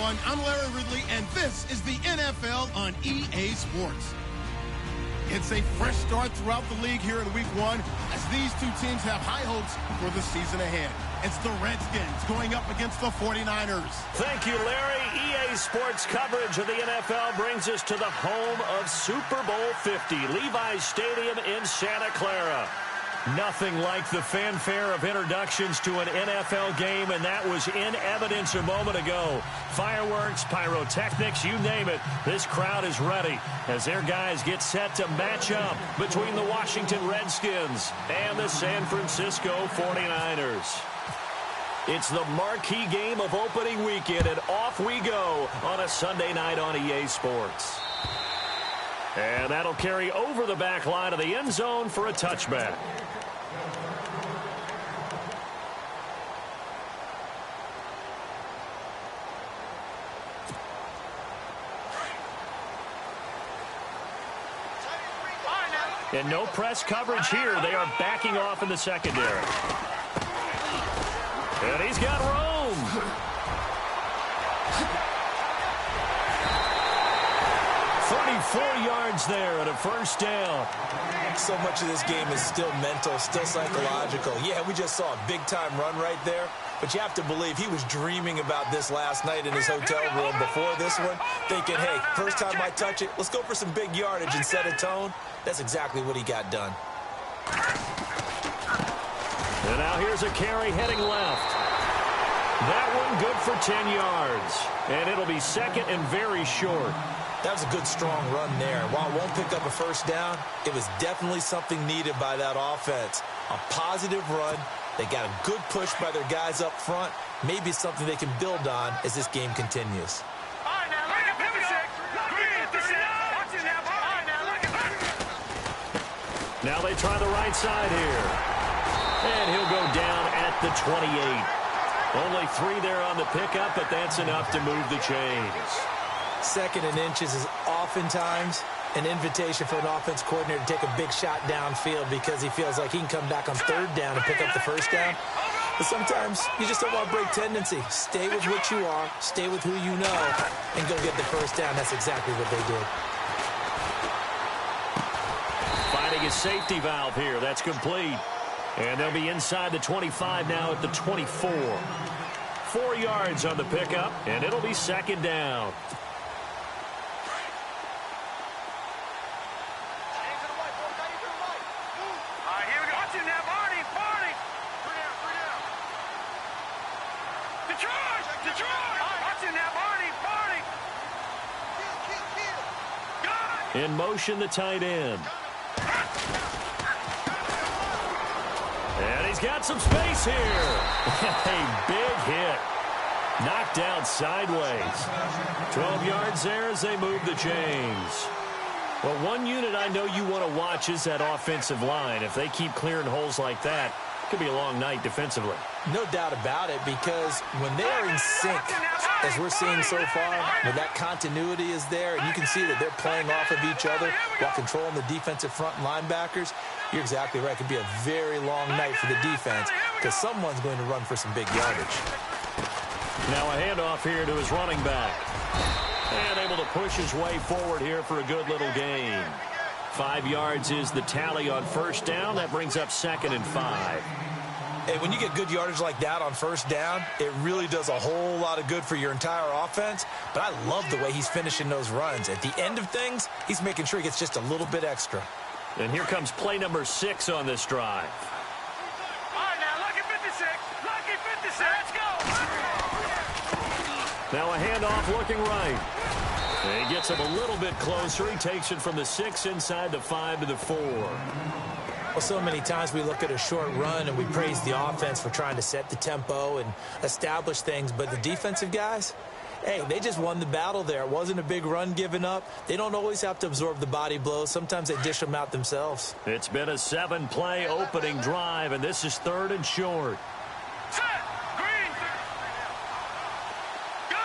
everyone. I'm Larry Ridley, and this is the NFL on EA Sports. It's a fresh start throughout the league here in Week 1 as these two teams have high hopes for the season ahead. It's the Redskins going up against the 49ers. Thank you, Larry. EA Sports coverage of the NFL brings us to the home of Super Bowl 50, Levi's Stadium in Santa Clara. Nothing like the fanfare of introductions to an NFL game, and that was in evidence a moment ago. Fireworks, pyrotechnics, you name it. This crowd is ready as their guys get set to match up between the Washington Redskins and the San Francisco 49ers. It's the marquee game of opening weekend, and off we go on a Sunday night on EA Sports. And that'll carry over the back line of the end zone for a touchback. And no press coverage here. They are backing off in the secondary. And he's got room. Yards there and a first down. So much of this game is still mental, still psychological. Yeah, we just saw a big-time run right there, but you have to believe he was dreaming about this last night in his hotel room before this one, thinking, hey, first time I touch it, let's go for some big yardage and set a tone. That's exactly what he got done. And now here's a carry heading left. That one good for 10 yards, and it'll be second and very short. That was a good, strong run there. While it won't pick up a first down, it was definitely something needed by that offense. A positive run. They got a good push by their guys up front. Maybe something they can build on as this game continues. Now they try the right side here. And he'll go down at the 28. Only 3 there on the pickup, but that's enough to move the chains. Second and inches is oftentimes an invitation for an offense coordinator to take a big shot downfield because he feels like he can come back on third down and pick up the first down. But sometimes you just don't want to break tendency. Stay with what you are, stay with who you know, and go get the first down. That's exactly what they did. Finding a safety valve here. That's complete. And they'll be inside the 25 now at the 24. 4 yards on the pickup, and it'll be second down. In motion, the tight end. And he's got some space here. A big hit. Knocked out sideways. 12 yards there as they move the chains. Well, one unit I know you want to watch is that offensive line. If they keep clearing holes like that, it could be a long night defensively. No doubt about it, because when they are in sync, as we're seeing so far, when that continuity is there, and you can see that they're playing off of each other while controlling the defensive front linebackers, you're exactly right. It could be a very long night for the defense because someone's going to run for some big yardage. Now a handoff here to his running back. And able to push his way forward here for a good little gain. 5 yards is the tally on first down. That brings up second and 5. Hey, when you get good yardage like that on first down, it really does a whole lot of good for your entire offense. But I love the way he's finishing those runs. At the end of things, he's making sure he gets just a little bit extra. And here comes play number 6 on this drive. All right, now, lucky 56. Lucky 56. Let's go. Now a handoff looking right. And he gets him a little bit closer. He takes it from the 6 inside the 5 to the 4. Well, so many times we look at a short run and we praise the offense for trying to set the tempo and establish things. But the defensive guys, hey, they just won the battle there. It wasn't a big run given up. They don't always have to absorb the body blows. Sometimes they dish them out themselves. It's been a 7-play opening drive, and this is 3rd and short. Set. Green. Gun.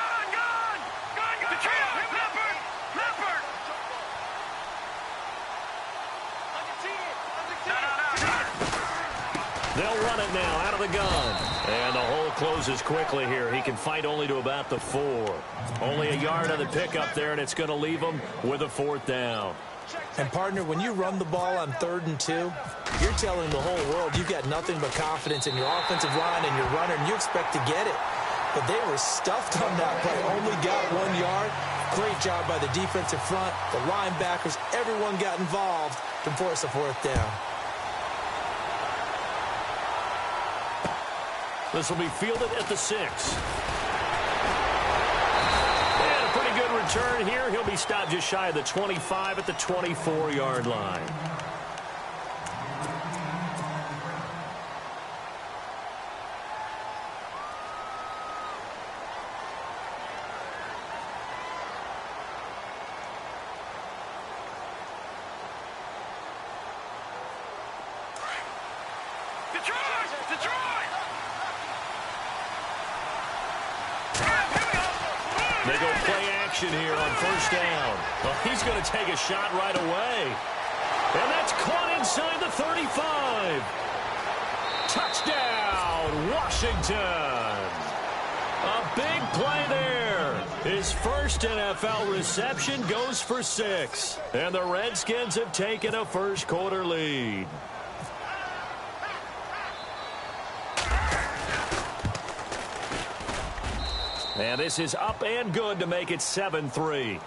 Leopard. They'll run it now out of the gun. And the hole closes quickly here. He can fight only to about the 4. Only a yard on the pickup there, and it's going to leave him with a 4th down. And, partner, when you run the ball on 3rd and 2, you're telling the whole world you've got nothing but confidence in your offensive line and your runner, and you expect to get it. But they were stuffed on that play, only got 1 yard. Great job by the defensive front, the linebackers, everyone got involved to force a 4th down. This will be fielded at the 6. And a pretty good return here. He'll be stopped just shy of the 25 at the 24-yard line. They go play action here on 1st down. Well, he's going to take a shot right away. And that's caught inside the 35. Touchdown, Washington. A big play there. His first NFL reception goes for 6. And the Redskins have taken a first-quarter lead. And this is up and good to make it 7-3.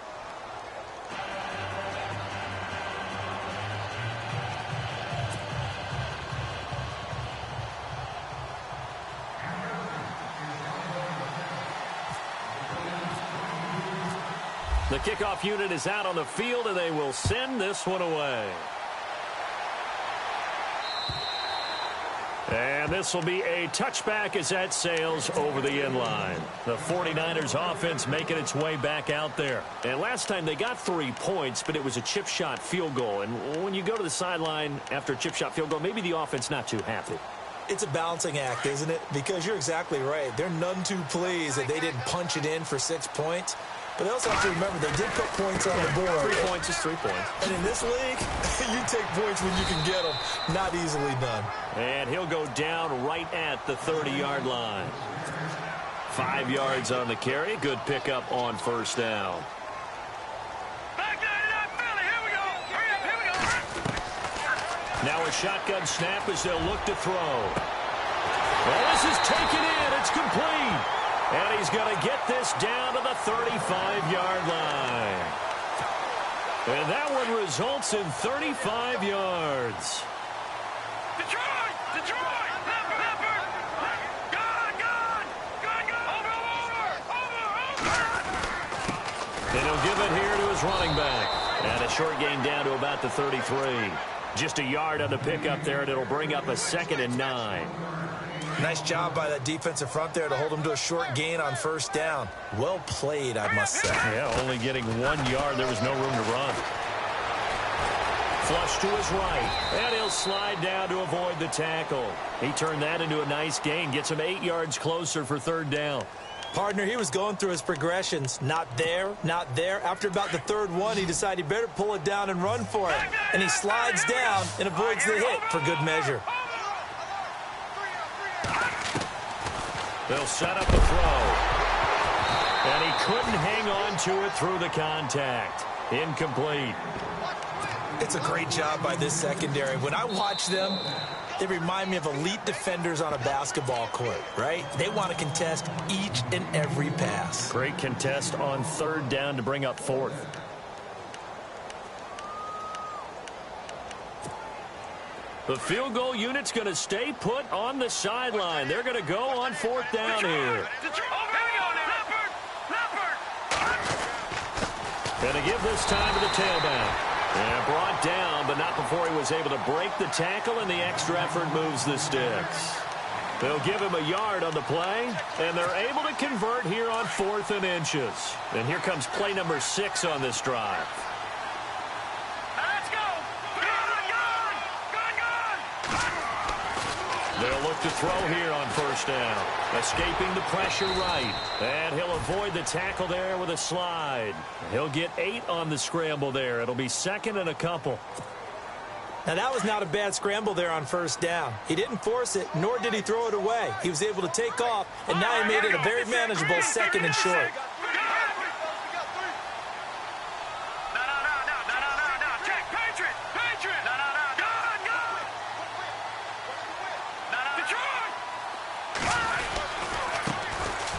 The kickoff unit is out on the field, and they will send this one away. And this will be a touchback as that sails over the end line. The 49ers offense making its way back out there. And last time they got 3 points, but it was a chip shot field goal. And when you go to the sideline after a chip shot field goal, maybe the offense not too happy. It's a balancing act, isn't it? Because you're exactly right. They're none too pleased that they didn't punch it in for 6 points. But they also have to remember they did put points on the board. 3 points is 3 points. And in this league, you take points when you can get them. Not easily done. And he'll go down right at the 30-yard line. 5 yards on the carry. Good pickup on 1st down. Now a shotgun snap as they'll look to throw. Well, this is taken in. It's complete. And he's going to get this down to the 35-yard line. And that one results in 35 yards. Detroit! Detroit! Leopard! Gone! Over! And he'll give it here to his running back. And a short gain down to about the 33. Just a yard on the pickup there, and it'll bring up a 2nd and 9. Nice job by that defensive front there to hold him to a short gain on 1st down. Well played, I must say. Yeah, only getting 1 yard. There was no room to run. Flush to his right, and he'll slide down to avoid the tackle. He turned that into a nice gain, gets him 8 yards closer for 3rd down. Partner, he was going through his progressions. Not there, not there. After about the 3rd one, he decided he better pull it down and run for it. And he slides down and avoids the hit for good measure. They'll set up the throw. And he couldn't hang on to it through the contact. Incomplete. It's a great job by this secondary. When I watch them, they remind me of elite defenders on a basketball court, right? They want to contest each and every pass. Great contest on 3rd down to bring up 4th. The field goal unit's going to stay put on the sideline. They're going to go on 4th down here. And to give this time to the tailback. And brought down, but not before he was able to break the tackle, and the extra effort moves the sticks. They'll give him a yard on the play, and they're able to convert here on 4th and inches. And here comes play number 6 on this drive. Let's go! They'll look to throw here on 1st down. Escaping the pressure right. And he'll avoid the tackle there with a slide. He'll get 8 on the scramble there. It'll be 2nd and a couple. Now, that was not a bad scramble there on first down. He didn't force it, nor did he throw it away. He was able to take off, and now he made it a very manageable second and short.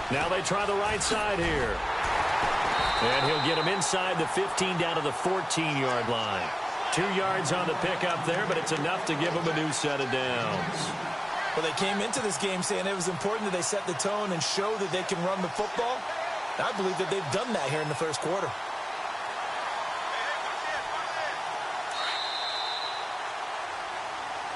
Now they try the right side here. And he'll get him inside the 15 down to the 14-yard line. 2 yards on the pickup there, but it's enough to give him a new set of downs. Well, they came into this game saying it was important that they set the tone and show that they can run the football. I believe that they've done that here in the first quarter.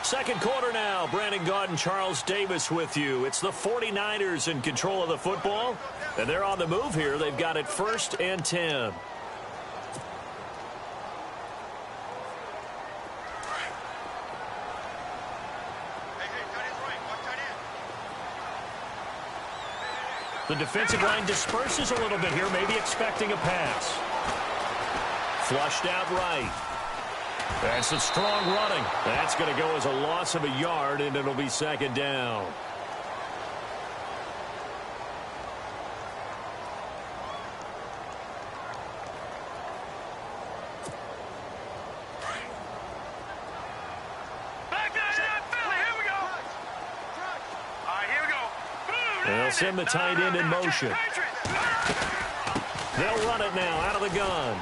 Second quarter now. Brandon Gaudin and Charles Davis with you. It's the 49ers in control of the football, and they're on the move here. They've got it 1st and 10. The defensive line disperses a little bit here, maybe expecting a pass. Flushed out right. That's a strong running. That's going to go as a loss of a yard, and it'll be 2nd down. They'll send the tight end in motion. They'll run it now out of the gun.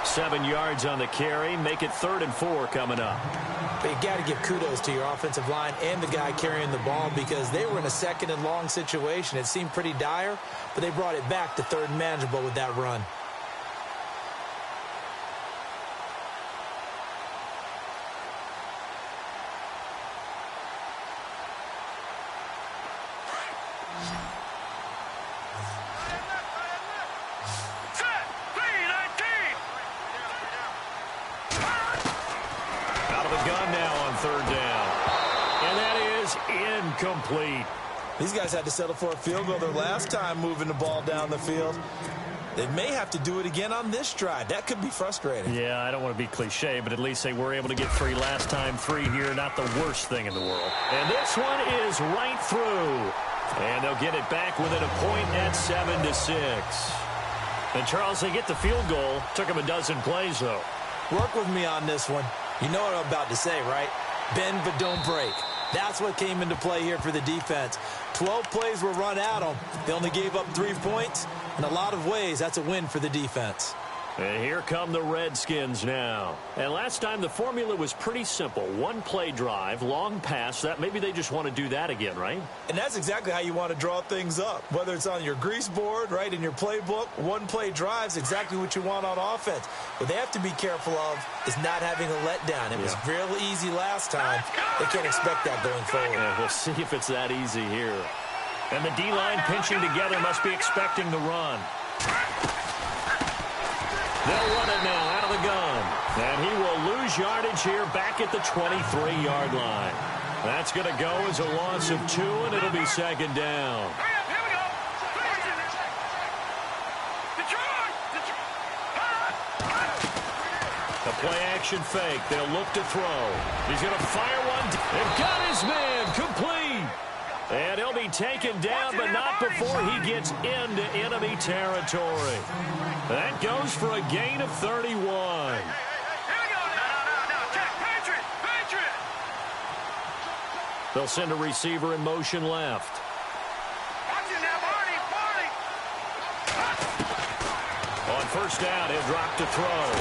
7 yards on the carry. Make it 3rd and 4 coming up. But you got to give kudos to your offensive line and the guy carrying the ball because they were in a 2nd and long situation. It seemed pretty dire, but they brought it back to 3rd and manageable with that run. Complete. These guys had to settle for a field goal their last time moving the ball down the field. They may have to do it again on this drive. That could be frustrating. Yeah, I don't want to be cliche, but at least they were able to get 3 last time. 3 here, not the worst thing in the world. And this one is right through. And they'll get it back within a point at 7-6. And Charles, they get the field goal. Took them a dozen plays, though. Work with me on this one. You know what I'm about to say, right? Bend but don't break. That's what came into play here for the defense. 12 plays were run at them. They only gave up 3 points. In a lot of ways, that's a win for the defense. And here come the Redskins now. And last time the formula was pretty simple. 1-play drive, long pass. That maybe they just want to do that again, right? And that's exactly how you want to draw things up. Whether it's on your grease board, right, in your playbook, 1-play drive's exactly what you want on offense. What they have to be careful of is not having a letdown. It was real easy last time. They can't expect that going forward. Yeah, we'll see if it's that easy here. And the D-line pinching together must be expecting the run. They'll run it now out of the gun. And he will lose yardage here back at the 23-yard line. That's going to go as a loss of 2, and it'll be 2nd down. The play-action fake. They'll look to throw. He's going to fire one. They've got his man complete. And he'll be taken down, but not before he gets into enemy territory. That goes for a gain of 31. They'll send a receiver in motion left. On first down, he'll drop to throw.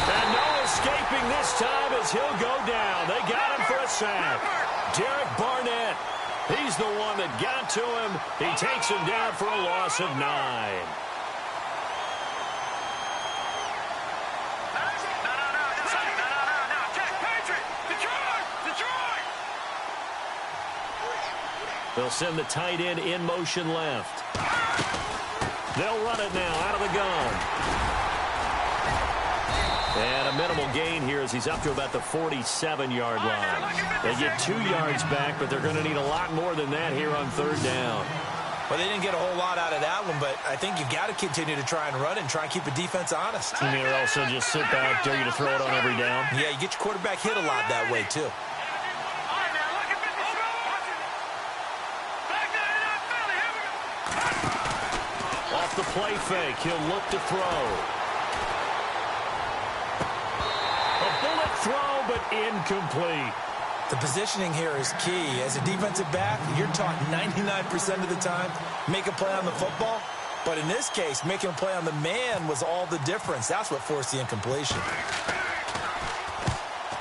And no escaping this time as he'll go down. They got him for a sack. Derek Barnett, he's the one that got to him. He takes him down for a loss of 9. They'll send the tight end in motion left. They'll run it now out of the gun. And a minimal gain here as he's up to about the 47-yard line. They get 2 yards back, but they're going to need a lot more than that here on 3rd down. Well, they didn't get a whole lot out of that one, but I think you got to continue to try and run and try and keep the defense honest. You mean also just sit back, dare you to throw it on every down? Yeah, you get your quarterback hit a lot that way, too. Off the play fake, he'll look to throw. A bullet throw, but incomplete. The positioning here is key. As a defensive back, you're taught 99% of the time, make a play on the football. But in this case, making a play on the man was all the difference. That's what forced the incompletion.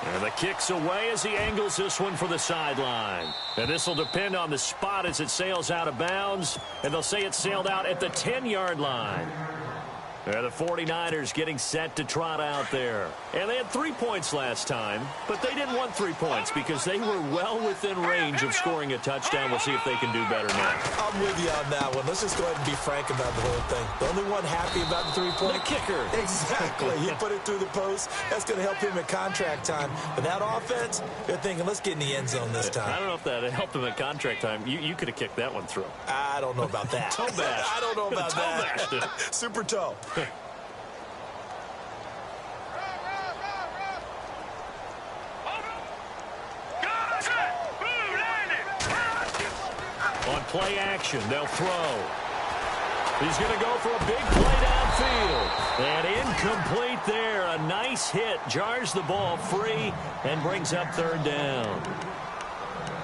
And the kick's away as he angles this one for the sideline. And this will depend on the spot as it sails out of bounds. And they'll say it sailed out at the 10-yard line. The 49ers getting set to trot out there. And they had 3 points last time, but they didn't want 3 points because they were well within range of scoring a touchdown. We'll see if they can do better now. I'm with you on that one. Let's just go ahead and be frank about the whole thing. The only one happy about the 3-point. The kicker. Exactly. He put it through the post. That's going to help him at contract time. But that offense, they're thinking, let's get in the end zone this time. I don't know if that helped him at contract time. You could have kicked that one through. I don't know about that. Toe bash. I don't know about that. Toe bashed it. Super toe. On play action, they'll throw. He's going to go for a big play downfield. And incomplete there. A nice hit. Jars the ball free and brings up third down.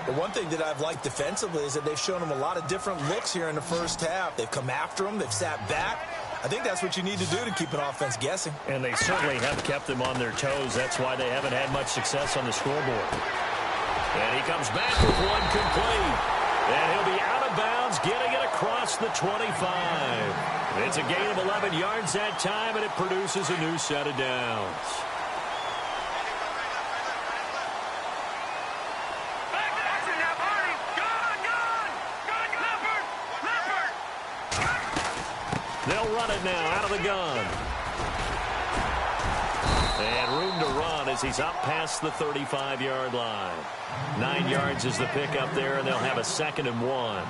The one thing that I've liked defensively is that they've shown him a lot of different looks here in the first half. They've come after him. They've sat back. I think that's what you need to do to keep an offense guessing. And they certainly have kept them on their toes. That's why they haven't had much success on the scoreboard. And he comes back with one complete. And he'll be out of bounds, getting it across the 25. It's a gain of 11 yards that time, and it produces a new set of downs. They'll run it now out of the gun. And room to run as he's up past the 35-yard line. 9 yards is the pickup there, and they'll have a 2nd and 1.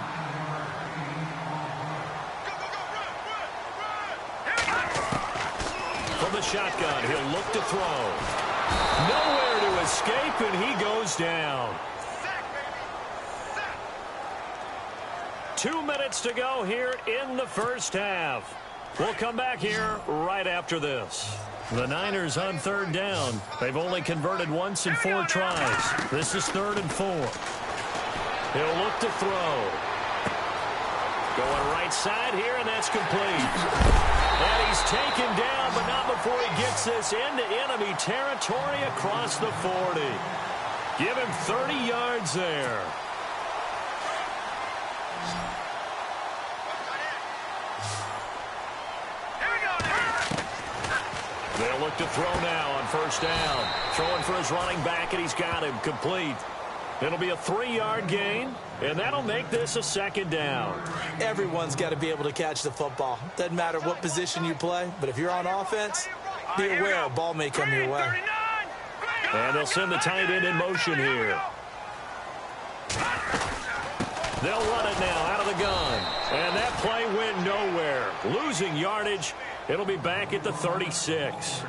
From the shotgun, he'll look to throw. Nowhere to escape, and he goes down. 2 minutes to go here in the first half. We'll come back here right after this. The Niners on third down. They've only converted once in 4 tries. This is 3rd and 4. He'll look to throw. Going right side here, and that's complete. And he's taken down, but not before he gets this into enemy territory across the 40. Give him 30 yards there. They'll look to throw now on first down. Throwing for his running back, and he's got him complete. It'll be a 3-yard gain, and that'll make this a 2nd down. Everyone's got to be able to catch the football. Doesn't matter what position you play, but if you're on offense, be aware a ball may come your way. And they'll send the tight end in motion here. They'll run it now out of the gun. And that play went nowhere. Losing yardage. It'll be back at the 36.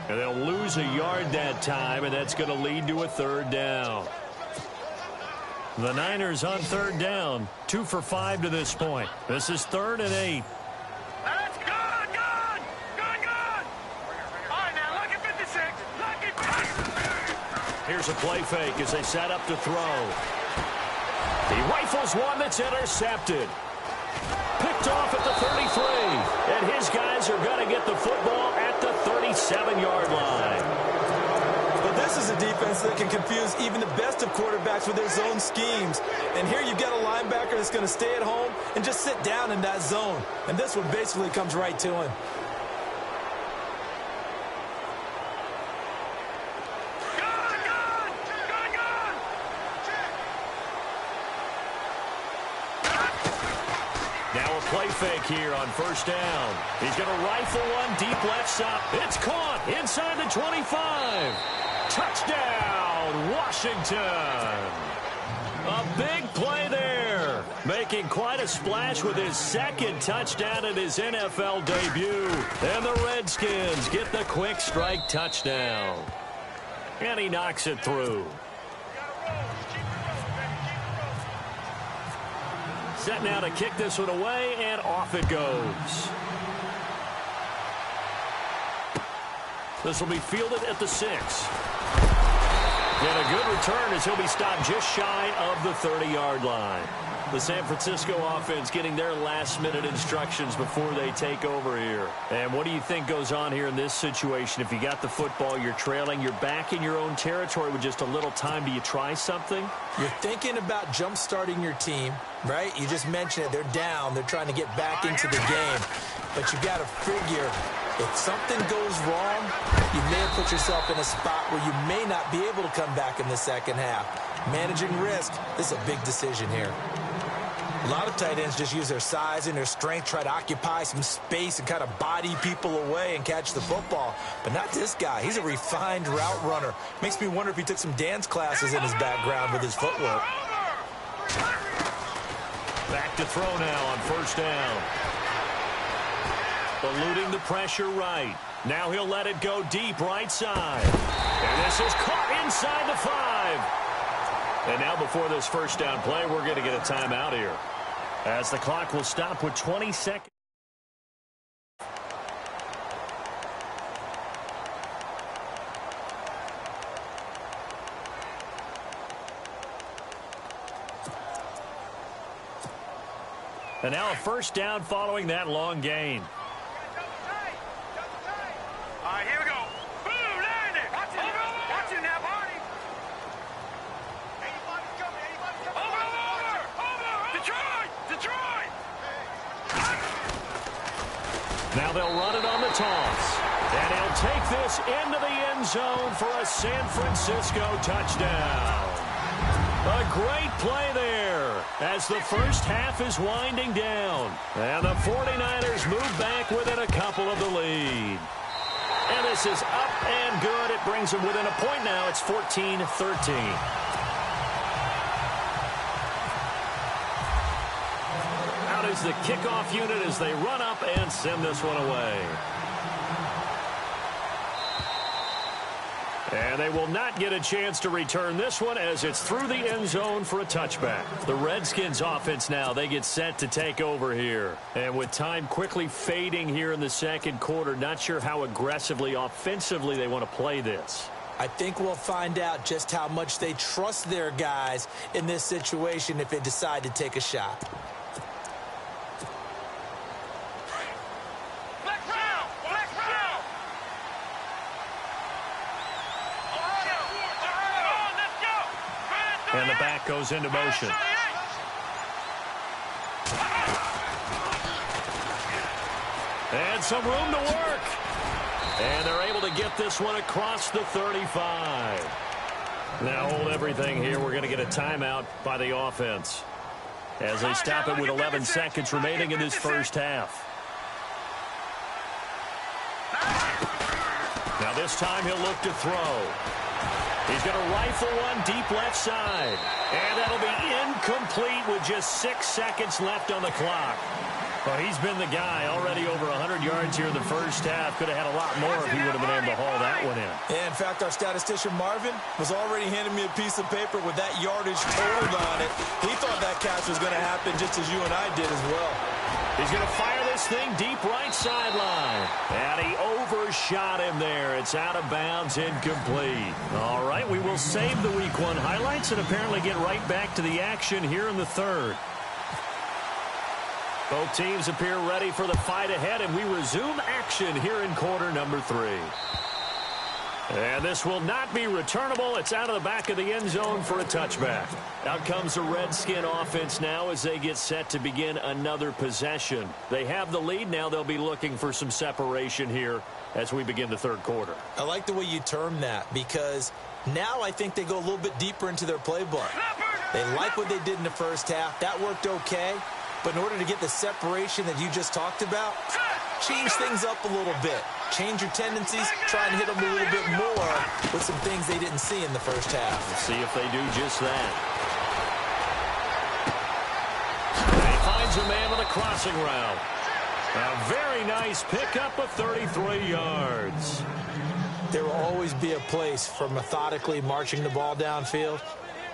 And they'll lose a yard that time, and that's going to lead to a 3rd down. The Niners on 3rd down. 2 for 5 to this point. This is 3rd and 8. That's good. All right, now, look at 56. Look at 56. Here's a play fake as they set up to throw. He rifles one that's intercepted. Picked off at the 33. And his guys are going to get the football at the 37-yard line. But this is a defense that can confuse even the best of quarterbacks with their zone schemes. And here you've got a linebacker that's going to stay at home and just sit down in that zone. And this one basically comes right to him. Play fake here on first down. He's going to rifle one deep left side. It's caught inside the 25. Touchdown, Washington. A big play there. Making quite a splash with his second touchdown in his NFL debut. And the Redskins get the quick strike touchdown. And he knocks it through. Set now to kick this one away, and off it goes. This will be fielded at the 6. And a good return as he'll be stopped just shy of the 30-yard line. The San Francisco offense getting their last-minute instructions before they take over here. And what do you think goes on here in this situation? If you got the football, you're trailing, you're back in your own territory with just a little time. Do you try something? You're thinking about jump-starting your team, right? You just mentioned it. They're down. They're trying to get back into the game. But you got to figure, if something goes wrong, you may have put yourself in a spot where you may not be able to come back in the second half. Managing risk, this is a big decision here. A lot of tight ends just use their size and their strength, try to occupy some space and kind of body people away and catch the football. But not this guy. He's a refined route runner. Makes me wonder if he took some dance classes in his background with his footwork. Back to throw now on first down. Eluding the pressure right. Now he'll let it go deep right side. And this is caught inside the 5. And now before this first down play, we're going to get a timeout here, as the clock will stop with 20 seconds. And now a first down following that long gain. All right, here we go. Boom, land it. Watch it now, Barney. Over. Detroit. Now they'll run it on the toss. And he'll take this into the end zone for a San Francisco touchdown. A great play there as the first half is winding down. And the 49ers move back within a couple of the lead. And this is up and good. It brings them within a point now. It's 14-13. Out is the kickoff unit as they run up and send this one away. And they will not get a chance to return this one as it's through the end zone for a touchback. The Redskins offense now, they get set to take over here. And with time quickly fading here in the second quarter, not sure how aggressively, offensively they want to play this. I think we'll find out just how much they trust their guys in this situation if they decide to take a shot. And the back goes into motion. And some room to work. And they're able to get this one across the 35. Now hold everything here. We're going to get a timeout by the offense as they stop it with 11 seconds remaining in this first half. Now this time he'll look to throw. He's going to rifle one deep left side. And that'll be incomplete with just 6 seconds left on the clock. Well, he's been the guy already over 100 yards here in the first half. Could have had a lot more if he would have been able to haul that one in. Yeah, in fact, our statistician Marvin was already handing me a piece of paper with that yardage totaled on it. He thought that catch was going to happen just as you and I did as well. He's going to fire this thing deep right sideline. And he overshot him there. It's out of bounds, incomplete. All right, we will save the Week 1 highlights and apparently get right back to the action here in the third. Both teams appear ready for the fight ahead, and we resume action here in quarter number 3. And this will not be returnable. It's out of the back of the end zone for a touchback. Out comes the Redskin offense now as they get set to begin another possession. They have the lead now. They'll be looking for some separation here as we begin the third quarter. I like the way you term that because now I think they go a little bit deeper into their playbook. They like what they did in the first half. That worked okay. But in order to get the separation that you just talked about, change things up a little bit. Change your tendencies, try and hit them a little bit more with some things they didn't see in the first half. Let's see if they do just that. finds a man with a crossing route. A very nice pickup of 33 yards. There will always be a place for methodically marching the ball downfield,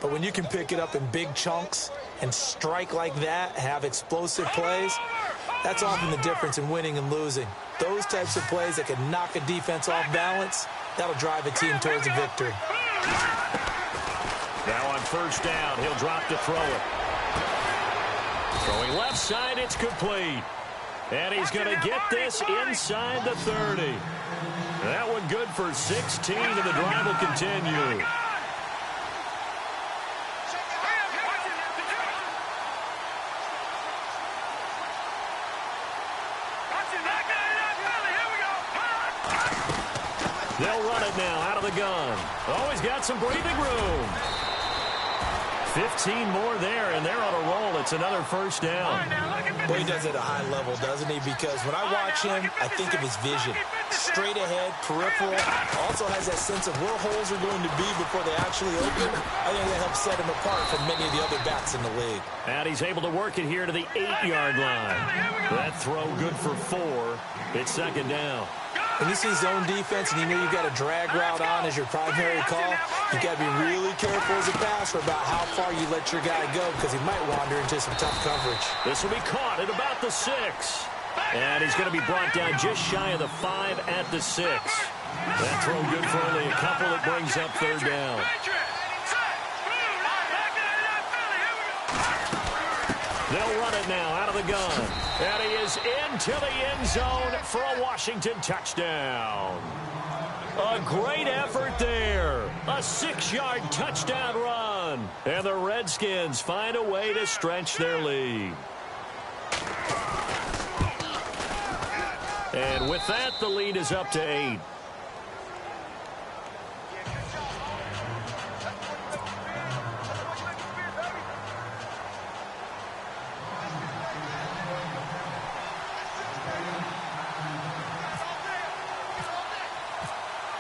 but when you can pick it up in big chunks and strike like that, have explosive plays, that's often the difference in winning and losing. Those types of plays that can knock a defense off balance, that'll drive a team towards a victory. Now on first down, he'll drop to throw it. Throwing left side, it's complete. And he's going to get this inside the 30. That one good for 16, and the drive will continue. They'll run it now out of the gun. Oh, he's got some breathing room. 15 more there, and they're on a roll. It's another first down. Well, he does it at a high level, doesn't he? Because when I watch him, I think of his vision. Straight ahead, peripheral. Also has that sense of where holes are going to be before they actually open. I think that helps set him apart from many of the other backs in the league. And he's able to work it here to the 8-yard line. That throw good for 4. It's second down. When you see zone defense and you know you've got a drag route on as your primary call, you've got to be really careful as a passer about how far you let your guy go because he might wander into some tough coverage. This will be caught at about the 6. And he's going to be brought down just shy of the 5 at the 6. That throw good for only a couple. That brings up third down. They'll run it now out of the gun. And he is into the end zone for a Washington touchdown. A great effort there. A 6-yard touchdown run. And the Redskins find a way to stretch their lead. And with that, the lead is up to 8.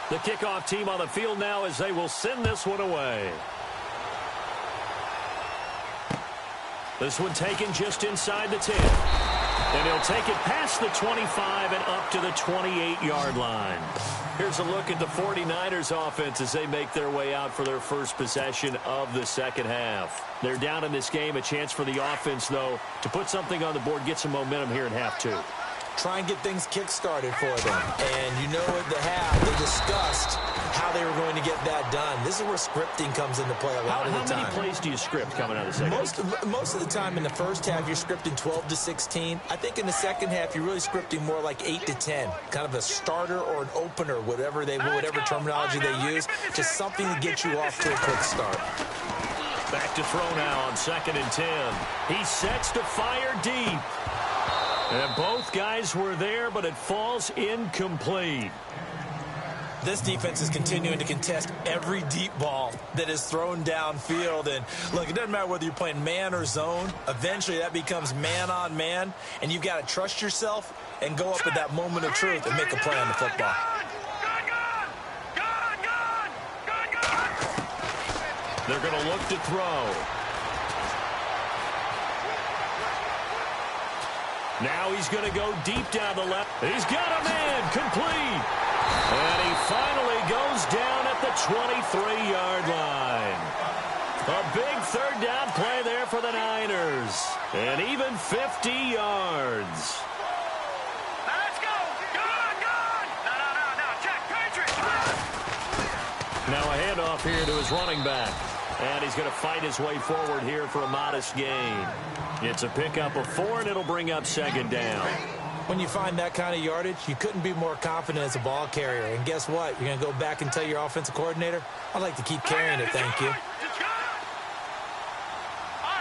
The kickoff team on the field now as they will send this one away. This one taken just inside the 10. And he'll take it past the 25 and up to the 28-yard line. Here's a look at the 49ers offense as they make their way out for their first possession of the second half. They're down in this game. A chance for the offense, though, to put something on the board, get some momentum here in half 2. Try and get things kick-started for them. And you know at the half, they discussed how they were going to get that done. This is where scripting comes into play a lot of the time. How many plays do you script coming out of the second? Most of the time in the first half, you're scripting 12 to 16. I think in the second half, you're really scripting more like 8 to 10. Kind of a starter or an opener, whatever terminology they use. Just something to get you off to a quick start. Back to throw now on 2nd and 10. He sets to fire deep. And both guys were there, but it falls incomplete. This defense is continuing to contest every deep ball that is thrown downfield. And, look, it doesn't matter whether you're playing man or zone. Eventually, that becomes man-on-man, and you've got to trust yourself and go up at that moment of truth and make a play on the football. They're going to look to throw. Now he's going to go deep down the left. He's got a man complete. And he finally goes down at the 23-yard line. A big third down play there for the Niners. And even 50 yards. Let's go. Go. No. Check. Patriots. Now a handoff here to his running back. And he's going to fight his way forward here for a modest gain. It's a pickup of 4, and it'll bring up second down. When you find that kind of yardage, you couldn't be more confident as a ball carrier. And guess what? You're going to go back and tell your offensive coordinator, I'd like to keep carrying it, thank you. All right,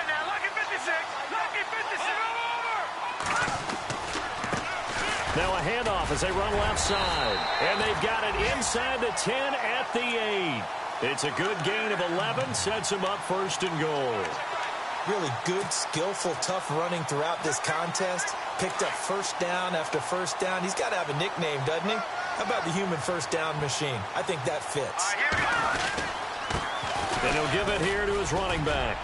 now, lucky 56. Lucky 56. Now a handoff as they run left side. And they've got it inside the 10 at the 8. It's a good gain of 11, sets him up 1st and goal. Really good, skillful, tough running throughout this contest. Picked up first down after first down. He's got to have a nickname, doesn't he? How about the human first down machine? I think that fits. And he'll give it here to his running back.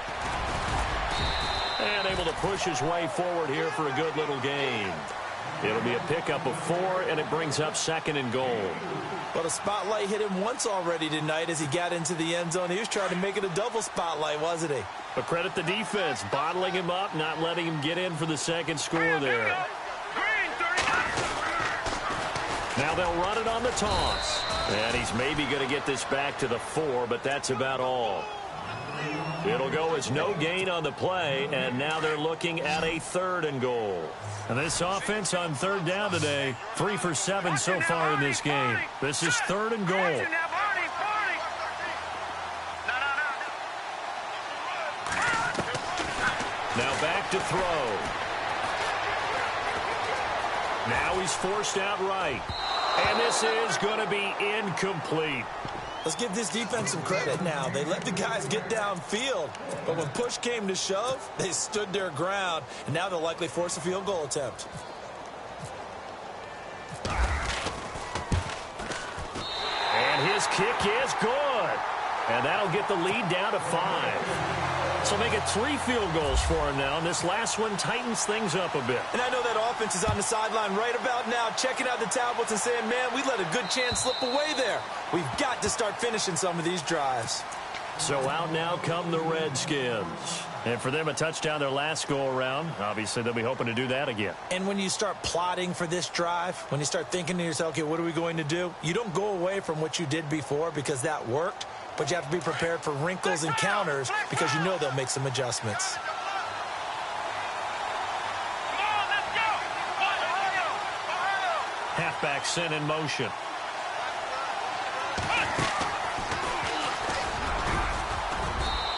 And able to push his way forward here for a good little gain. It'll be a pickup of 4, and it brings up 2nd and goal. Well, the spotlight hit him once already tonight as he got into the end zone. He was trying to make it a double spotlight, wasn't he? But credit the defense, bottling him up, not letting him get in for the 2nd score there. Now they'll run it on the toss. And he's maybe going to get this back to the 4, but that's about all. It'll go as no gain on the play, and now they're looking at a 3rd and goal. And this offense on 3rd down today, 3 for 7 so far in this game. This is 3rd and goal. Now back to throw. Now he's forced out right. And this is going to be incomplete. Let's give this defense some credit now. They let the guys get downfield, but when push came to shove, they stood their ground, and now they'll likely force a field goal attempt. And his kick is good. And that'll get the lead down to 5. So make it 3 field goals for him now, and this last one tightens things up a bit. And I know that offense is on the sideline right about now, checking out the tablets and saying, man, we let a good chance slip away there. We've got to start finishing some of these drives. So out now come the Redskins. And for them, a touchdown their last go-around. Obviously, they'll be hoping to do that again. And when you start plotting for this drive, when you start thinking to yourself, okay, what are we going to do? You don't go away from what you did before because that worked. But you have to be prepared for wrinkles and counters because you know they'll make some adjustments. Halfback sent in motion.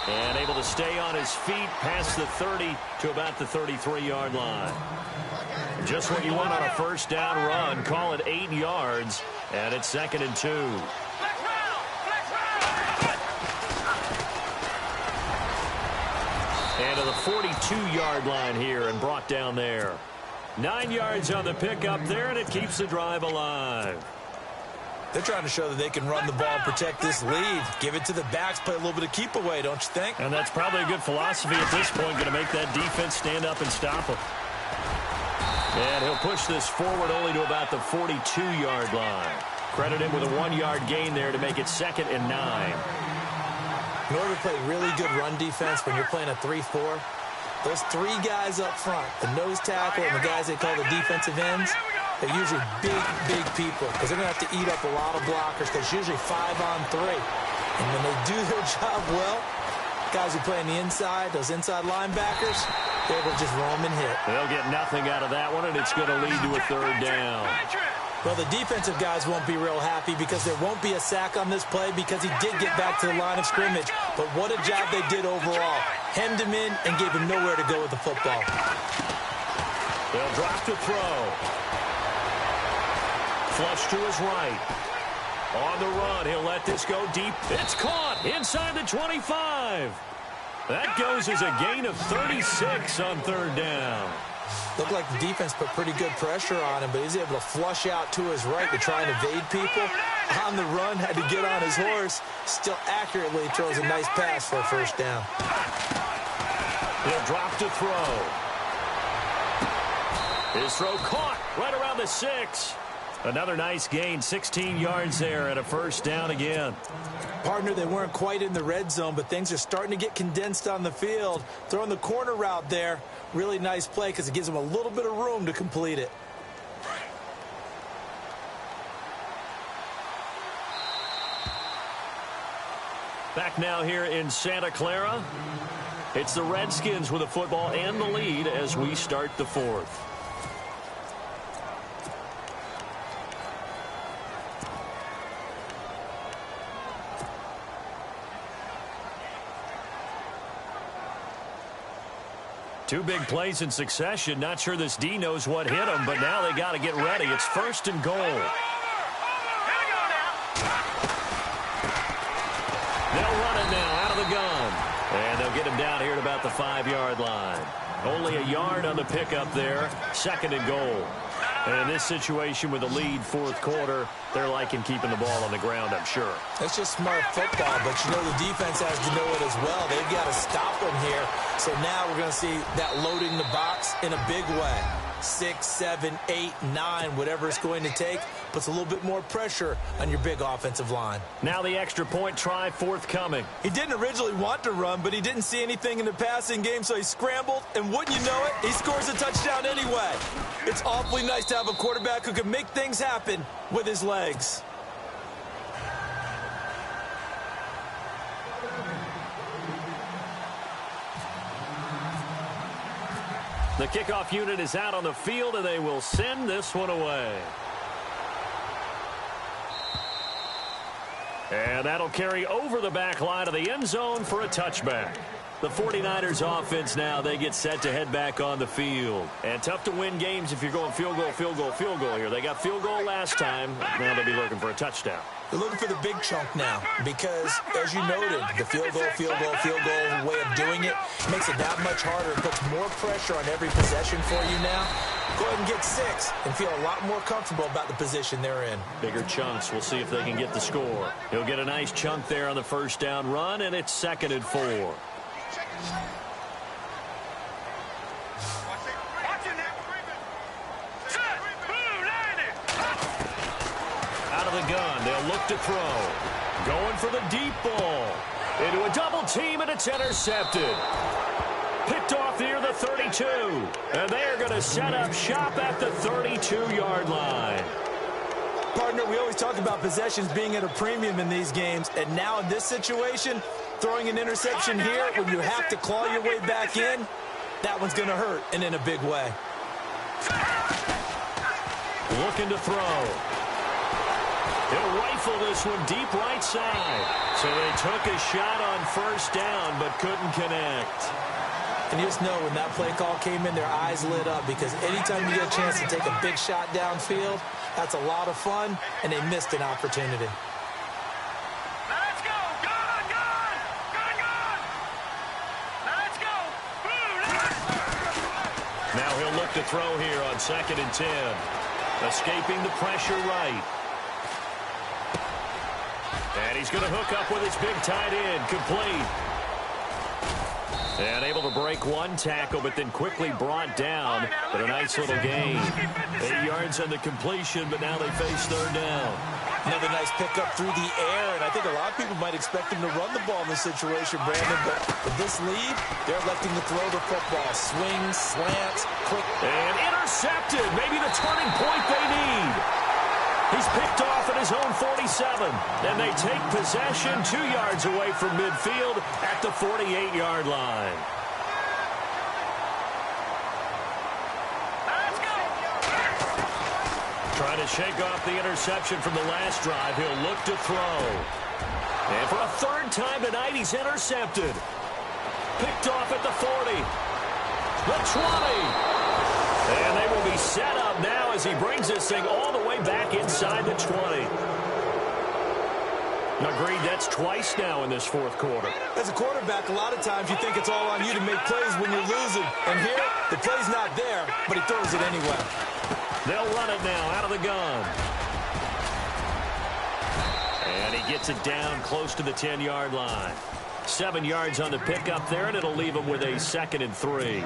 And able to stay on his feet past the 30 to about the 33-yard line. Just what you want on a 1st down run. Call it 8 yards, and it's 2nd and 2. And to the 42-yard line here and brought down there. 9 yards on the pickup there, and it keeps the drive alive. They're trying to show that they can run the ball, protect this lead. Give it to the backs, play a little bit of keep away, don't you think? And that's probably a good philosophy at this point, going to make that defense stand up and stop him. And he'll push this forward only to about the 42-yard line. Credit him with a 1-yard gain there to make it 2nd and 9. In order to play really good run defense when you're playing a 3-4, those 3 guys up front, the nose tackle and the guys they call the defensive ends, they're usually big people because they're going to have to eat up a lot of blockers because it's usually 5-on-3. And when they do their job well, guys who play on the inside, those inside linebackers, they're able to just roam and hit. They'll get nothing out of that one, and it's going to lead to a 3rd down. Well, the defensive guys won't be real happy because there won't be a sack on this play because he did get back to the line of scrimmage. But what a job they did overall. Hemmed him in and gave him nowhere to go with the football. They'll drop to throw. Flush to his right. On the run, he'll let this go deep. It's caught inside the 25. That goes as a gain of 36 on 3rd down. Looked like the defense put pretty good pressure on him, but he's able to flush out to his right to try and evade people. On the run, had to get on his horse. Still accurately throws a nice pass for a 1st down. He'll drop to throw. His throw caught right around the 6. Another nice gain, 16 yards there and a 1st down again. Partner, they weren't quite in the red zone, but things are starting to get condensed on the field. Throwing the corner route there, really nice play because it gives them a little bit of room to complete it. Back now here in Santa Clara. It's the Redskins with the football and the lead as we start the 4th. Two big plays in succession. Not sure this D knows what hit him, but now they got to get ready. It's 1st and goal. They'll run it now out of the gun. And they'll get him down here at about the 5-yard line. Only a yard on the pickup there. 2nd and goal. And in this situation with the lead fourth quarter, they're liking keeping the ball on the ground, I'm sure. That's just smart football, but you know the defense has to know it as well. They've got to stop them here. So now we're going to see that loading the box in a big way. 6, 7, 8, 9, whatever it's going to take, puts a little bit more pressure on your big offensive line. Now the extra point try forthcoming. He didn't originally want to run, but he didn't see anything in the passing game, so he scrambled, and wouldn't you know it, he scores a touchdown anyway. It's awfully nice to have a quarterback who can make things happen with his legs. The kickoff unit is out on the field, and they will send this one away. And that'll carry over the back line of the end zone for a touchback. The 49ers offense now, they get set to head back on the field. And tough to win games if you're going field goal, field goal, field goal here. They got field goal last time. Now they'll be looking for a touchdown. They're looking for the big chunk now because, as you noted, the field goal way of doing it makes it that much harder. It puts more pressure on every possession for you now. Go ahead and get 6 and feel a lot more comfortable about the position they're in. Bigger chunks. We'll see if they can get the score. He'll get a nice chunk there on the first down run, and it's 2nd and 4. Out of the gun, they'll look to throw. Going for the deep ball. Into a double team, and it's intercepted. Picked off near the 32. And they are going to set up shop at the 32-yard line. Partner, we always talk about possessions being at a premium in these games, and now in this situation, throwing an interception here when you have to claw your way back in, that one's going to hurt, and in a big way. Looking to throw. He'll rifle this one deep right side. So they took a shot on first down, but couldn't connect. And you just know when that play call came in, their eyes lit up because anytime you get a chance to take a big shot downfield, that's a lot of fun, and they missed an opportunity. Let's go! Gone! Gone! Gone! Gone! Let's go! Now he'll look to throw here on 2nd and 10. Escaping the pressure right. And he's going to hook up with his big tight end. Complete. And able to break one tackle, but then quickly brought down. But a nice little gain. 8 yards on the completion, but now they face 3rd down. Another nice pickup through the air, and I think a lot of people might expect him to run the ball in this situation, Brandon. But with this lead, they're electing to throw the football. Swings, slants, quick. And intercepted. Maybe the turning point they need. He's picked off at his own 47. And they take possession 2 yards away from midfield at the 48-yard line. Let's go! Trying to shake off the interception from the last drive. He'll look to throw. And for a 3rd time tonight, he's intercepted. Picked off at the 40. The 20. And they will be set up now as he brings this thing all the way back inside the 20. Agreed, that's twice now in this 4th quarter. As a quarterback, a lot of times you think it's all on you to make plays when you're losing. And here, the play's not there, but he throws it anyway. They'll run it now out of the gun. And he gets it down close to the 10-yard line. 7 yards on the pickup there, and it'll leave him with a 2nd and 3.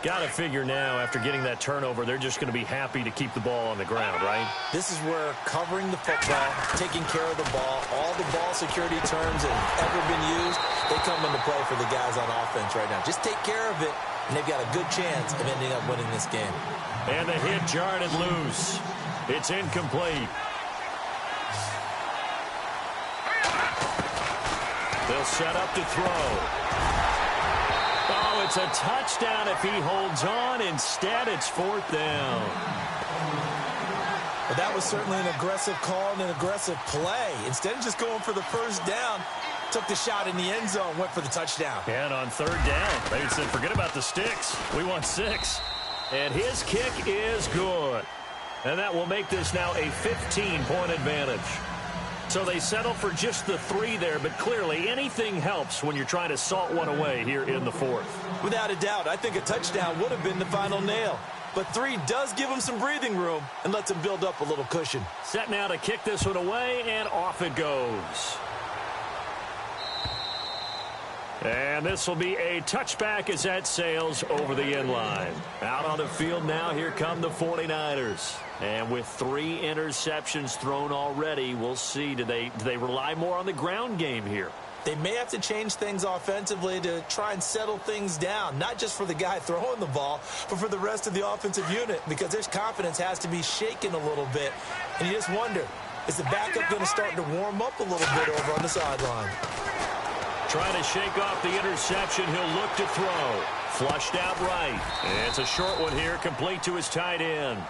Got to figure now, after getting that turnover, they're just going to be happy to keep the ball on the ground, right? This is where covering the football, taking care of the ball, all the ball security terms that have ever been used, they come into play for the guys on offense right now. Just take care of it, and they've got a good chance of ending up winning this game. And the hit jarred it loose. It's incomplete. They'll set up to throw. Oh, it's a touchdown if he holds on. Instead, it's 4th down. But that was certainly an aggressive call and an aggressive play. Instead of just going for the first down, took the shot in the end zone, went for the touchdown. And on 3rd down, they said, forget about the sticks. We want 6. And his kick is good. And that will make this now a 15-point advantage. So they settle for just the 3 there, but clearly anything helps when you're trying to salt one away here in the 4th. Without a doubt, I think a touchdown would have been the final nail. but 3 does give him some breathing room and lets him build up a little cushion. Set now to kick this one away, and off it goes. And this will be a touchback as that sails over the end line. Out on the field now, here come the 49ers. And with 3 interceptions thrown already, we'll see, do they rely more on the ground game here? They may have to change things offensively to try and settle things down, not just for the guy throwing the ball, but for the rest of the offensive unit, because their confidence has to be shaken a little bit. And you just wonder, is the backup going to start to warm up a little bit over on the sideline? Trying to shake off the interception. He'll look to throw. Flushed out right. And it's a short one here, complete to his tight end.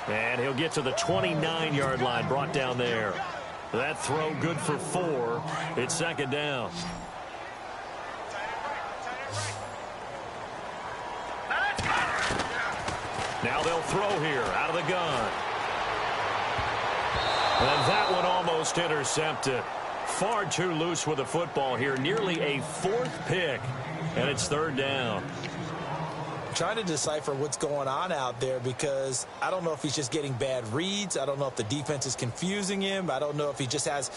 And he'll get to the 29-yard line, brought down there. That throw good for 4. It's second down. Now they'll throw here out of the gun. And that one almost intercepted. Far too loose with the football here. Nearly a 4th pick. And it's third down. I'm trying to decipher what's going on out there because I don't know if he's just getting bad reads. I don't know if the defense is confusing him. I don't know if he just has,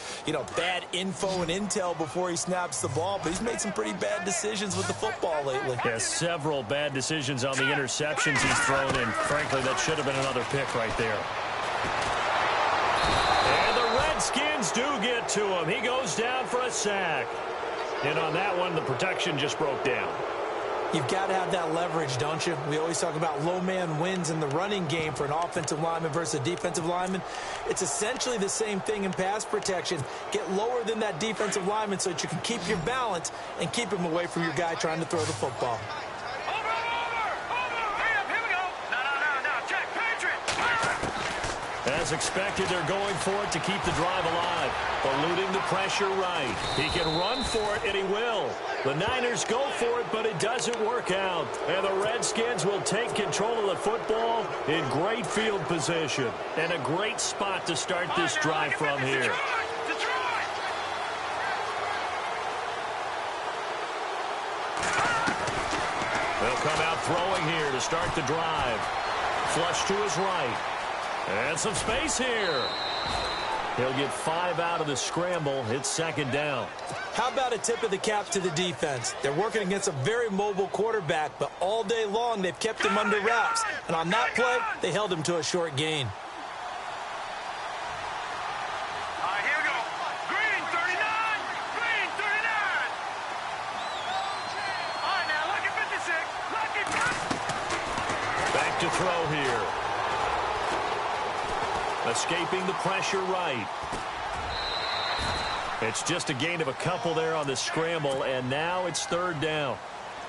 bad info and intel before he snaps the ball. But he's made some pretty bad decisions with the football lately. Yeah, several bad decisions on the interceptions he's thrown in. Frankly, that should have been another pick right there. And the Redskins do get to him. He goes down for a sack. And on that one, the protection just broke down. You've got to have that leverage, don't you? We always talk about low man wins in the running game for an offensive lineman versus a defensive lineman. It's essentially the same thing in pass protection. Get lower than that defensive lineman so that you can keep your balance and keep him away from your guy trying to throw the football. As expected, they're going for it to keep the drive alive. Eluding the pressure right. He can run for it, and he will. The Niners go for it, but it doesn't work out. And the Redskins will take control of the football in great field position. And a great spot to start this drive from here. They'll come out throwing here to start the drive. Flush to his right. And some space here. He'll get 5 out of the scramble. It's second down. How about a tip of the cap to the defense? They're working against a very mobile quarterback, but all day long they've kept him under wraps. And on that play, they held him to a short gain. All right, here we go. Green 39. Green 39. All right, now, lucky 56. Lucky 56. Back to throw here. Escaping the pressure right. It's just a gain of a couple there on the scramble, and now it's third down.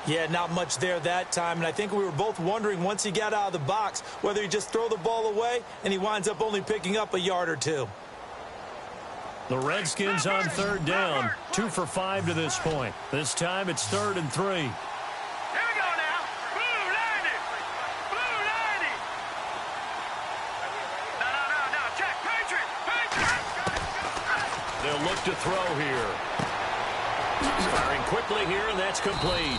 Yeah, not much there that time, and I think we were both wondering once he got out of the box whether he just throw the ball away, and he winds up only picking up a yard or 2. The Redskins on third down, 2 for 5 to this point. This time it's 3rd and 3. They'll look to throw here. Firing quickly here, and that's complete.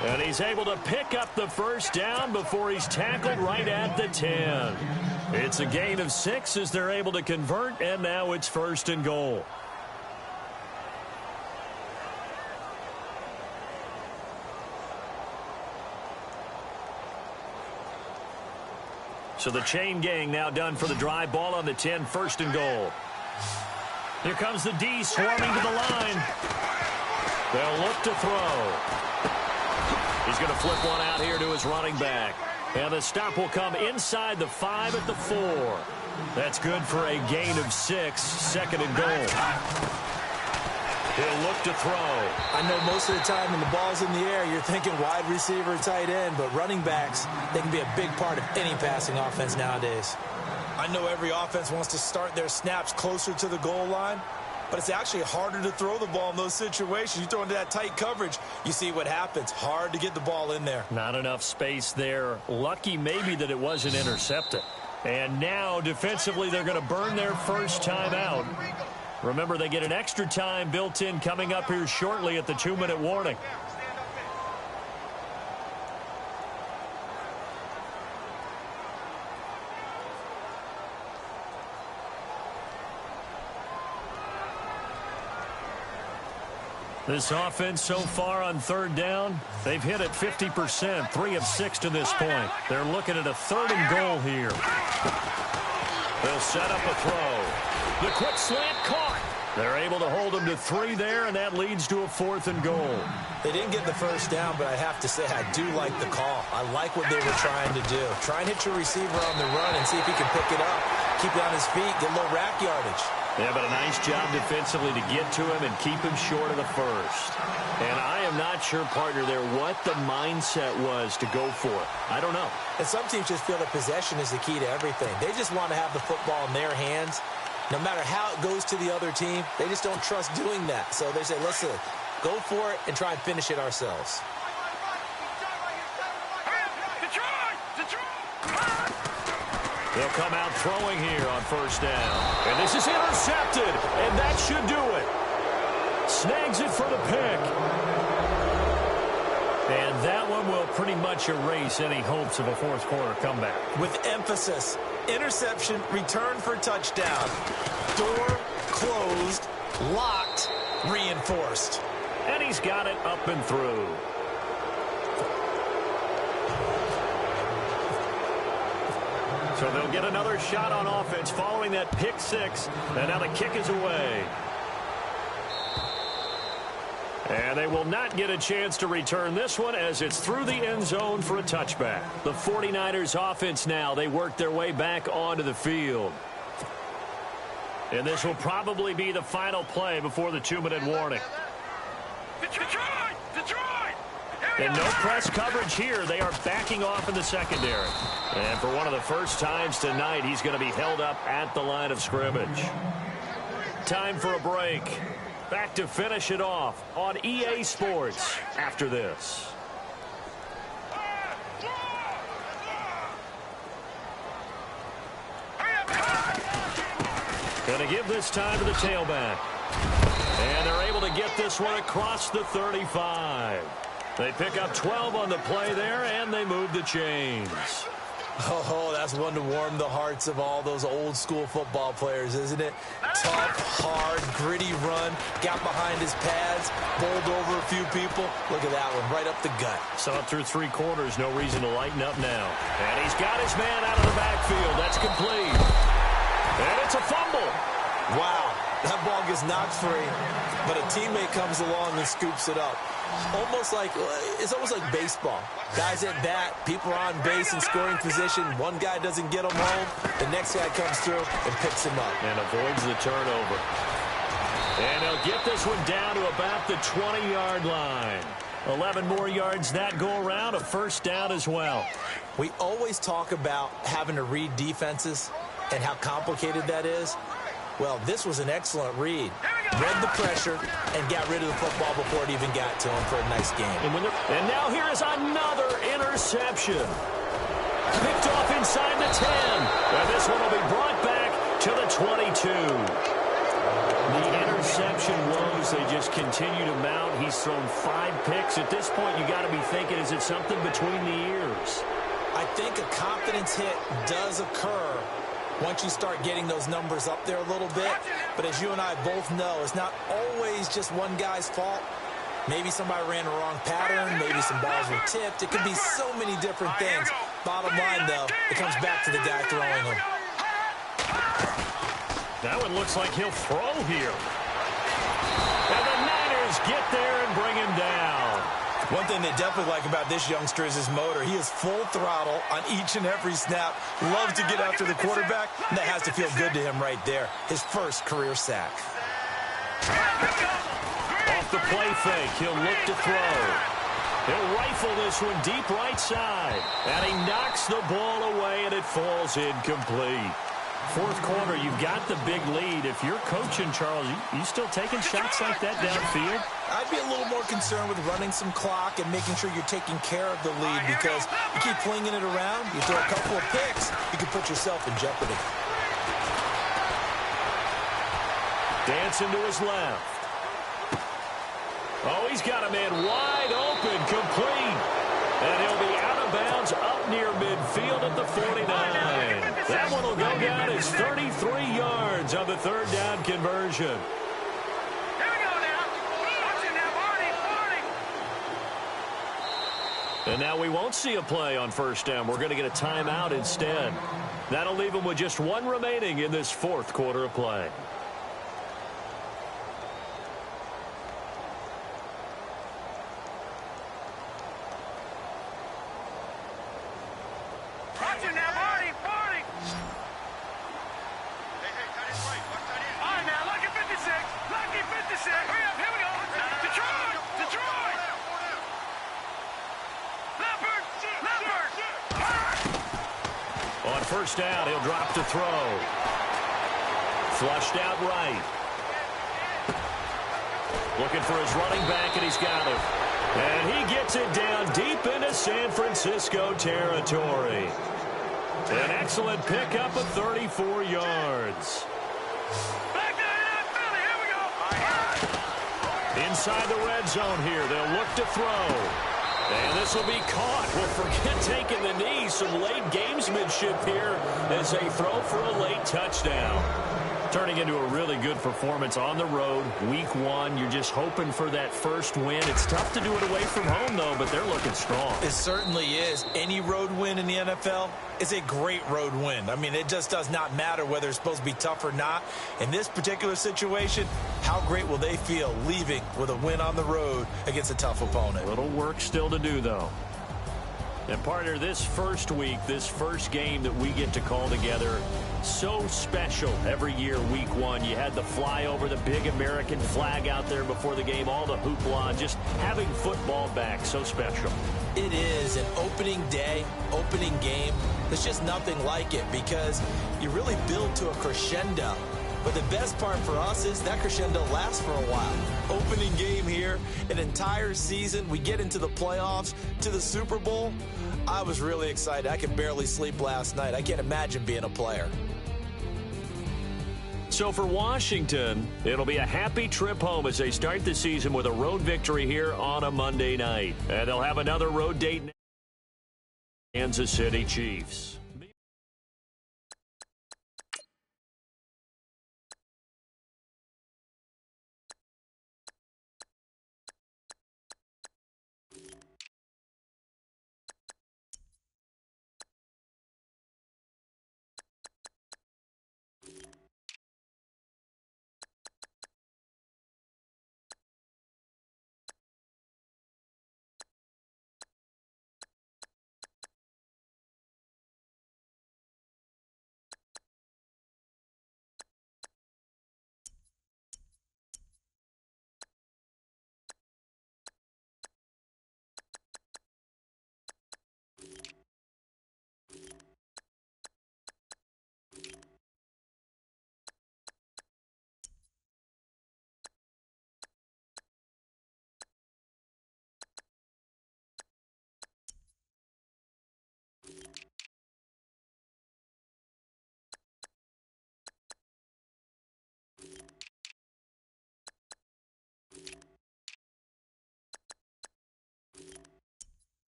And he's able to pick up the first down before he's tackled right at the 10. It's a gain of 6 as they're able to convert, and now it's 1st and goal. So the chain gang now done for the drive. Ball on the 10, 1st and goal. Here comes the D swarming to the line. They'll look to throw. He's going to flip one out here to his running back. And the stop will come inside the 5 at the 4. That's good for a gain of 6, 2nd and goal. He'll look to throw. I know most of the time when the ball's in the air, you're thinking wide receiver, tight end, but running backs, they can be a big part of any passing offense nowadays. I know every offense wants to start their snaps closer to the goal line, but it's actually harder to throw the ball in those situations. You throw into that tight coverage, you see what happens. Hard to get the ball in there. Not enough space there. Lucky maybe that it wasn't intercepted. And now defensively they're going to burn their first time out. Remember, they get an extra time built in coming up here shortly at the 2-minute warning. This offense so far on third down, they've hit it 50%, 3 of 6 to this point. They're looking at a 3rd and goal here. They'll set up a throw. The quick slant caught. They're able to hold them to 3 there, and that leads to a 4th and goal. They didn't get the first down, but I have to say I do like the call. I like what they were trying to do. Try and hit your receiver on the run and see if he can pick it up. Keep it on his feet, get a little rack yardage. Yeah, but a nice job defensively to get to him and keep him short of the first. And I am not sure, partner, there what the mindset was to go for it. I don't know. And some teams just feel that possession is the key to everything. They just want to have the football in their hands. No matter how it goes to the other team, they just don't trust doing that. So they say, listen, go for it and try and finish it ourselves. They'll come out throwing here on first down. And this is intercepted, and that should do it. Snags it for the pick. And that one will pretty much erase any hopes of a fourth quarter comeback. With emphasis, interception, return for touchdown. Door closed, locked, reinforced. And he's got it up and through. So they'll get another shot on offense following that pick six. And now the kick is away. And they will not get a chance to return this one as it's through the end zone for a touchback. The 49ers offense now, they work their way back onto the field. And this will probably be the final play before the 2-minute warning. And no press coverage here. They are backing off in the secondary. And for one of the first times tonight, he's going to be held up at the line of scrimmage. Time for a break. Back to finish it off on EA Sports after this. Going to give this time to the tailback. And they're able to get this one across the 35. They pick up 12 on the play there, and they move the chains. Oh, that's one to warm the hearts of all those old-school football players, isn't it? Tough, hard, gritty run, got behind his pads, bowled over a few people. Look at that one, right up the gut. So up through 3 quarters, no reason to lighten up now. And he's got his man out of the backfield. That's complete. And it's a fumble. Wow, that ball gets knocked free, but a teammate comes along and scoops it up. It's almost like baseball. Guys at bat, people are on base in scoring position. One guy doesn't get him home. The next guy comes through and picks him up. And avoids the turnover. And they'll get this one down to about the 20-yard line. 11 more yards that go around, a first down as well. We always talk about having to read defenses and how complicated that is. Well, this was an excellent read. Read the pressure and got rid of the football before it even got to him for a nice game. And now here is another interception. Picked off inside the 10. And this one will be brought back to the 22. The interception woes, they just continue to mount. He's thrown 5 picks. At this point, you got to be thinking, is it something between the ears? I think a confidence hit does occur once you start getting those numbers up there a little bit. But as you and I both know, it's not always just one guy's fault. Maybe somebody ran the wrong pattern. Maybe some balls were tipped. It could be so many different things. Bottom line, though, it comes back to the guy throwing them. That one looks like he'll throw here. And the Niners get there and bring him down. One thing they definitely like about this youngster is his motor. He is full throttle on each and every snap. Loves to get after the quarterback. And that has to feel good to him right there. His first career sack. Off the play fake, he'll look to throw. He'll rifle this one deep right side. And he knocks the ball away, and it falls incomplete. Fourth quarter, you've got the big lead. If you're coaching, Charles, you still taking shots like that downfield? I'd be a little more concerned with running some clock and making sure you're taking care of the lead, because you keep flinging it around, you throw a couple of picks, you can put yourself in jeopardy. Dancing to his left. Oh, he's got a man wide open, complete. And he'll be out of bounds up near midfield at the 49. That one will go down as 33 yards on the third down conversion. Here we go now. Watch it now. And now we won't see a play on first down. We're going to get a timeout instead. That'll leave them with just one remaining in this fourth quarter of play. Roger now, Marty. All right, now, lucky 56. Lucky 56. Hurry up, here we go. Detroit. On first down, he'll drop to throw. Flushed out right. Looking for his running back, and he's got him. And he gets it down deep into San Francisco territory. An excellent pickup of 34 yards. Back to Philly, here we go. Inside the red zone here, they'll look to throw. And this will be caught. Well, forget taking the knee. Some late gamesmanship here as they throw for a late touchdown. Turning into a really good performance on the road. Week 1, you're just hoping for that first win. It's tough to do it away from home, though, but they're looking strong. It certainly is. Any road win in the NFL is a great road win. I mean, it just does not matter whether it's supposed to be tough or not. In this particular situation, how great will they feel leaving with a win on the road against a tough opponent? A little work still to do, though. And partner, this first week, this first game that we get to call together, so special every year, week 1. You had the flyover, the big American flag out there before the game, all the hoopla, just having football back, so special. It is an opening day, opening game. There's just nothing like it because you really build to a crescendo. But the best part for us is that crescendo lasts for a while. Opening game here, an entire season. We get into the playoffs, to the Super Bowl. I was really excited. I could barely sleep last night. I can't imagine being a player. So for Washington, it'll be a happy trip home as they start the season with a road victory here on a Monday night. And they'll have another road date. Kansas City Chiefs.